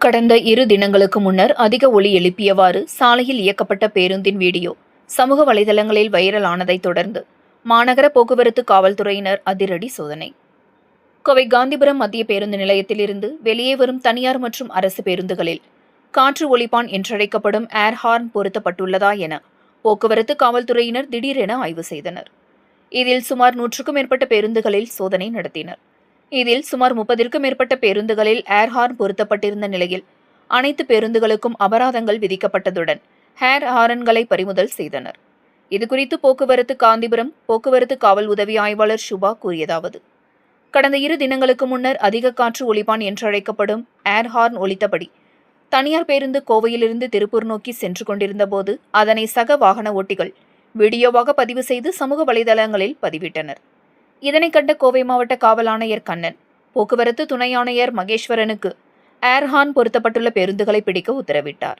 கடந்த 2 தினங்களுக்கு முன்னர் அதிக ஒலி எழுப்பியவாறு சாலையில் இயக்கப்பட்ட பேருந்தின் வீடியோ சமூக வலைதளங்களில் வைரல் ஆனதைத் தொடர்ந்து மாநகர போக்குவரத்து காவல்துறையினர் அதிரடி சோதனை. கோவை காந்திபுரம் மத்திய பேருந்து நிலையத்திலிருந்து வெளியே வரும் தனியார் மற்றும் அரசு பேருந்துகளில் காற்று ஒலிப்பான் என்றழைக்கப்படும் ஏர் ஹார்ன் பொருத்தப்பட்டுள்ளதா என போக்குவரத்து காவல்துறையினர் திடீரென ஆய்வு செய்தனர். இதில் சுமார் 100க்கும் மேற்பட்ட பேருந்துகளில் சோதனை நடத்தினர். இதில் சுமார் 30க்கும் மேற்பட்ட பேருந்துகளில் ஏர் ஹார்ன் பொருத்தப்பட்டிருந்த நிலையில் அனைத்து பேருந்துகளுக்கும் அபராதங்கள் விதிக்கப்பட்டதுடன் ஏர் ஹாரன்களை பறிமுதல் செய்தனர். இதுகுறித்து போக்குவரத்து காந்திபுரம் போக்குவரத்து காவல் உதவி ஆய்வாளர் சுபா கூறியதாவது: கடந்த 2 தினங்களுக்கு முன்னர் அதிக காற்று ஒலிப்பான் என்றழைக்கப்படும் ஏர் ஹார்ன் ஒலித்தபடி தனியார் பேருந்து கோவையிலிருந்து திருப்பூர் நோக்கி சென்று கொண்டிருந்த போது அதனை சக வாகன ஓட்டிகள் வீடியோவாக பதிவு செய்து சமூக வலைதளங்களில் பதிவிட்டனர். இதனை கண்ட கோவை மாவட்ட காவல் ஆணையர் கண்ணன் போக்குவரத்து துணை ஆணையர் மகேஸ்வரனுக்கு ஏர் ஹார்ன் பொருத்தப்பட்டுள்ள பேருந்துகளை பிடிக்க உத்தரவிட்டார்.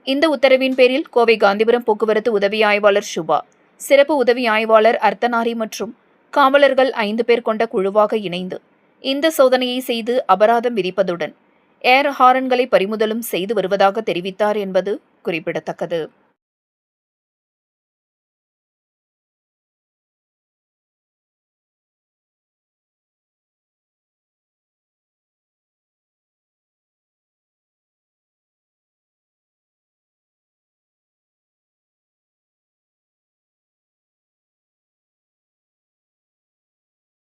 இந்த உத்தரவின் பேரில் கோவை காந்திபுரம் போக்குவரத்து உதவி ஆய்வாளர் சுபா, சிறப்பு உதவி ஆய்வாளர் அர்த்தநாரி மற்றும் காவலர்கள் 5 பேர் கொண்ட குழுவாக இணைந்து இந்த சோதனையை செய்து அபராதம் விதிப்பதுடன் ஏர் ஹாரன்களை பறிமுதலும் செய்து வருவதாக தெரிவித்தார் என்பது குறிப்பிடத்தக்கது.